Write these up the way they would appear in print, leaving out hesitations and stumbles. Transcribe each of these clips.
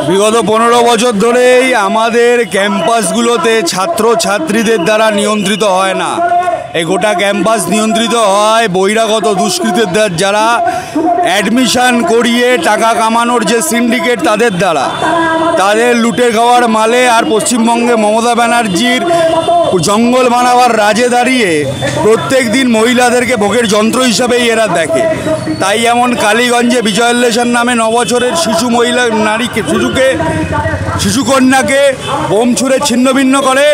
বিগত 15 বছর ধরেই আমাদের ক্যাম্পাসগুলোতে ছাত্রছাত্রীদের দ্বারা নিয়ন্ত্রিত হয় না, এই গোটা ক্যাম্পাস নিয়ন্ত্রিত হয় বহিরাগত দুষ্কৃতীদের যারা অ্যাডমিশন করিয়ে টাকা কামানোর যে সিন্ডিকেট তাদের দ্বারা, তাদের লুটে খাওয়ার মালে। আর পশ্চিমবঙ্গে মমতা ব্যানার্জির জঙ্গল বানাবার রাজে দাঁড়িয়ে প্রত্যেক দিন মহিলাদেরকে ভোগের যন্ত্র হিসাবেই এরা দেখে। তাই এমন কালীগঞ্জে বিজয়োল্লাসের নামে 9 বছরের শিশুকন্যাকে বোম ছুঁড়ে ছিন্নভিন্ন করে,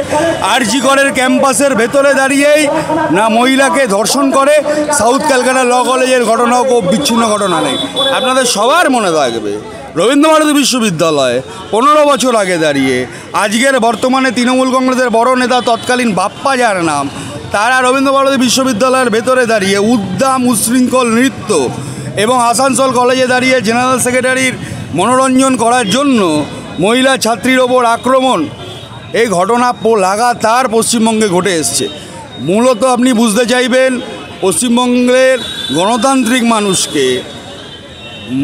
আরজি করের ক্যাম্পাসের ভেতরে দাঁড়িয়েই না মহিলাকে ধর্ষণ করে। সাউথ ক্যালকাটা ল কলেজের ঘটনাও খুব বিচ্ছিন্ন ঘটনা নেই, আপনাদের সবার মনে থাকবে রবীন্দ্রভারতী বিশ্ববিদ্যালয়ে 15 বছর আগে দাঁড়িয়ে আজকের বর্তমানে তৃণমূল কংগ্রেসের বড় নেতা তৎকালীন বাপ্পা যার নাম, তারা রবীন্দ্রভারতী বিশ্ববিদ্যালয়ের ভেতরে দাঁড়িয়ে উদ্দাম উশৃঙ্খল নৃত্য এবং আসানসোল কলেজে দাঁড়িয়ে জেনারেল সেক্রেটারির মনোরঞ্জন করার জন্য মহিলা ছাত্রীর ওপর আক্রমণ, এই ঘটনা লাগাতার পশ্চিমবঙ্গে ঘটে এসছে। মূলত আপনি বুঝতে চাইবেন পশ্চিমবঙ্গের গণতান্ত্রিক মানুষকে,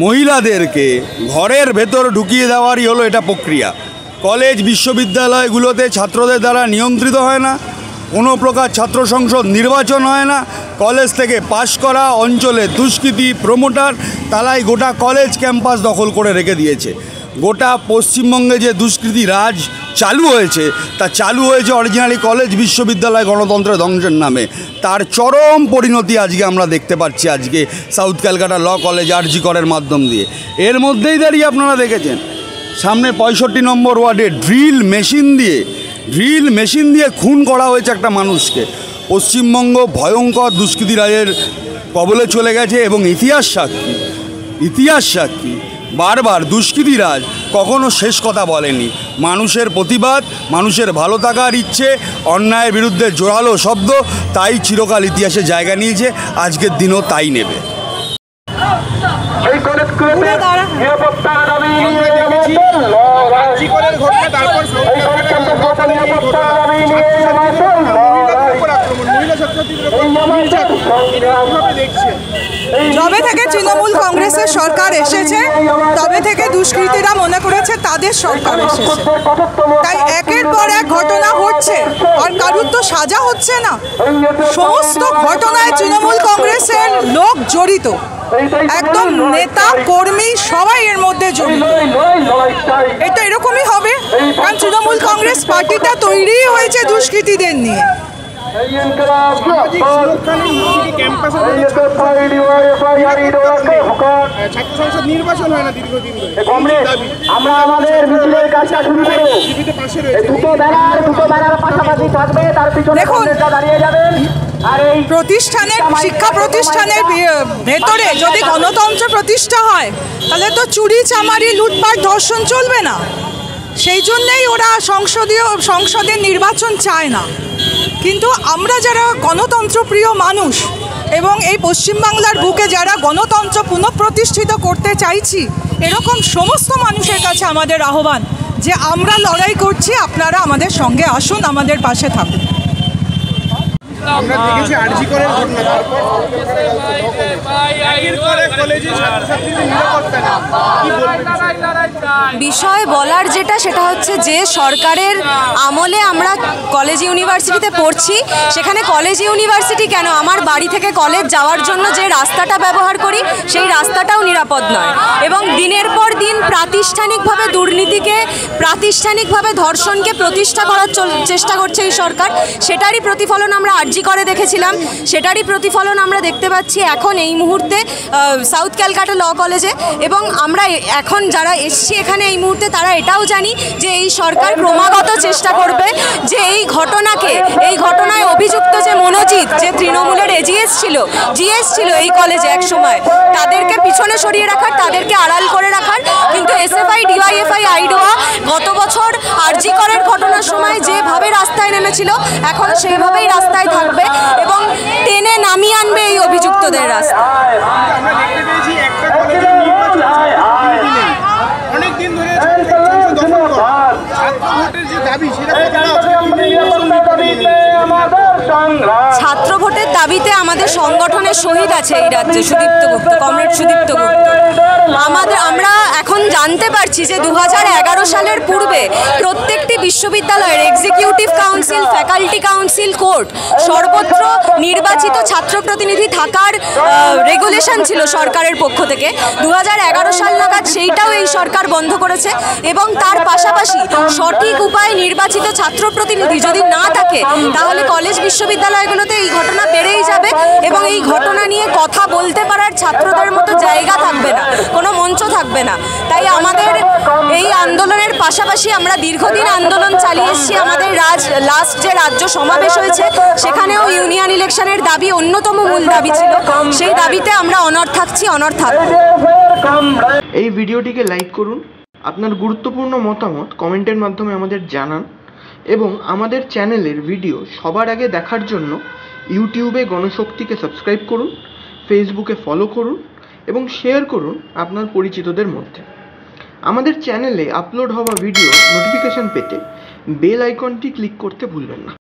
মহিলাদেরকে ঘরের ভেতর ঢুকিয়ে দেওয়ারই হলো এটা প্রক্রিয়া। কলেজ বিশ্ববিদ্যালয়গুলোতে ছাত্রদের দ্বারা নিয়ন্ত্রিত হয় না, কোনো প্রকার ছাত্র সংসদ নির্বাচন হয় না, কলেজ থেকে পাশ করা অঞ্চলে দুষ্কৃতী প্রমোটার তারাই গোটা কলেজ ক্যাম্পাস দখল করে রেখে দিয়েছে। গোটা পশ্চিমবঙ্গে যে দুষ্কৃতী রাজ চালু হয়েছে তা চালু হয়েছে অরিজিনালি কলেজ বিশ্ববিদ্যালয় গণতন্ত্রের ধ্বংসের নামে। তার চরম পরিণতি আজকে আমরা দেখতে পাচ্ছি আজকে সাউথ ক্যালকাটা ল কলেজ আরজি করের মাধ্যম দিয়ে। এর মধ্যেই দাঁড়িয়ে আপনারা দেখেছেন সামনে 65 নম্বর ওয়ার্ডে ড্রিল মেশিন দিয়ে খুন করা হয়েছে একটা মানুষকে। পশ্চিমবঙ্গ ভয়ঙ্কর দুষ্কৃতী রাজের কবলে চলে গেছে এবং ইতিহাস সাক্ষী বারবার দুষ্কৃতী রাজ কখনো শেষ কথা বলেনি। মানুষের প্রতিবাদ, মানুষের ভালো থাকার ইচ্ছে, অন্যায়ের বিরুদ্ধে জোরালো শব্দ, তাই চিরকাল ইতিহাসে জায়গা নিয়েছে, আজকের দিনও তাই নেবে। যবে থেকে তৃণমূল কংগ্রেসের সরকার এসেছে তবে থেকে দুষ্কৃতীরা মনে করেছে তাদের সরকার এসেছে, তাই একের পর এক ঘটনা হচ্ছে আর কারুর তো সাজা হচ্ছে না। সমস্ত ঘটনায় তৃণমূল কংগ্রেসের লোক জড়িত, একদম নেতা কর্মী সবাই এর মধ্যে জড়িত। এটা এরকমই হবে, কারণ তৃণমূল কংগ্রেস পার্টিটা তৈরি হয়েছে দুষ্কৃতীদের নিয়ে। দেখুন, শিক্ষা প্রতিষ্ঠানের ভেতরে যদি গণতন্ত্র প্রতিষ্ঠা হয় তাহলে তো চুরি চামারি লুটপাট ধর্ষণ চলবে না। সেই জন্যেই ওরা সংসদের নির্বাচন চায় না। কিন্তু আমরা যারা গণতন্ত্রপ্রিয় মানুষ এবং এই পশ্চিমবাংলার বুকে যারা গণতন্ত্র পুনঃপ্রতিষ্ঠিত করতে চাইছি, এরকম সমস্ত মানুষের কাছে আমাদের আহ্বান যে আমরা লড়াই করছি, আপনারা আমাদের সঙ্গে আসুন, আমাদের পাশে থাকুন। আমরা দেখেছি আরজি করের ঘটনা, তারপর বিষয় বলার সেটা হচ্ছে যে সরকারের আমলে আমরা কলেজ ইউনিভার্সিটিতে পড়ছি, সেখানে কলেজ ইউনিভার্সিটি কেন, আমার বাড়ি থেকে কলেজ যাওয়ার জন্য যে রাস্তাটা ব্যবহার করি সেই রাস্তাটাও নিরাপদ নয়। এবং দিনের পর দিন প্রাতিষ্ঠানিকভাবে দুর্নীতিকে, প্রাতিষ্ঠানিকভাবে ধর্ষণকে প্রতিষ্ঠা করার চেষ্টা করছে এই সরকার। সেটারই প্রতিফলন আমরা আরজি করে দেখেছিলাম, সেটারই প্রতিফলন আমরা দেখতে পাচ্ছি এখন এই মুহূর্তে সাউথ ক্যালকাটা ল কলেজে। এবং আমরা এখন যারা এসছি এখানে এই মুহূর্তে তারা এটাও জানি যে এই সরকার ক্রমাগত চেষ্টা করবে যে এই ঘটনায় অভিযুক্ত যে মনোজিৎ, যে তৃণমূলের জিএস ছিল এই কলেজে এক সময়, তাদেরকে পিছনে সরিয়ে রাখার, তাদেরকে আড়াল করে রাখার। কিন্তু এসএফআই, ডিওয়াইএফআই, আইডোয়া গত বছর আরজি করের ঘটনার সময় যেভাবে রাস্তায় নেমেছিল এখনো সেভাবেই রাস্তায় থাকবে এবং টেনে নামিয়ে আনবে এই অভিযুক্তদের রাস্তায়। অনেকদিন ধরে যে দাবি সেটা কতটা আছে? ছাত্র ভোটের দাবিতে আমাদের সংগঠনের শহীদ আছে এই রাজ্যে, সুদীপ্ত গুপ্ত, কমরেড সুদীপ্ত গুপ্ত। আমরা এখন জানতে পারছি যে 2011 সালের পূর্বে প্রত্যেকটি বিশ্ববিদ্যালয়ের executive council, faculty council, court সর্বত্র নির্বাচিত ছাত্র প্রতিনিধি থাকার রেগুলেশন ছিল সরকারের পক্ষ থেকে। 2011 সাল নাগাদ সেইটাও এই সরকার বন্ধ করেছে এবং তার পাশাপাশি সঠিক উপায়ে নির্বাচিত ছাত্র প্রতিনিধি যদি না থাকে তাহলে কলেজ বিশ্ববিদ্যালয়গুলোতে এই ঘটনা বেড়েই যাবে এবং এই ঘটনা নিয়ে কথা বলতে পারার ছাত্রদের মতো জায়গা থাকবে না, কোনো মঞ্চ থাকবে না। তাই আমাদের এই আন্দোলনের পাশাপাশি আমরা দীর্ঘদিন আন্দোলন চালিয়ে এসেছি। আমাদের লাস্ট যে রাজ্য সমাবেশ হয়েছে সেখানেও ইউনিয়ন ইলেকশনের দাবি অন্যতম মূল দাবি ছিল। সেই দাবিতে আমরা অনড় থাকছি, অনড় থাকব। এই ভিডিওটিকে লাইক করুন, আপনার গুরুত্বপূর্ণ মতামত কমেন্টের মাধ্যমে আমাদের জানান এবং আমাদের চ্যানেলের ভিডিও সবার আগে দেখার জন্য ইউটিউবে গণশক্তিকে সাবস্ক্রাইব করুন, ফেসবুকে ফলো করুন এবং শেয়ার করুন আপনার পরিচিতদের মধ্যে। আমাদের চ্যানেলে আপলোড হওয়া ভিডিও নোটিফিকেশন পেতে বেল আইকনটি ক্লিক করতে ভুলবেন না।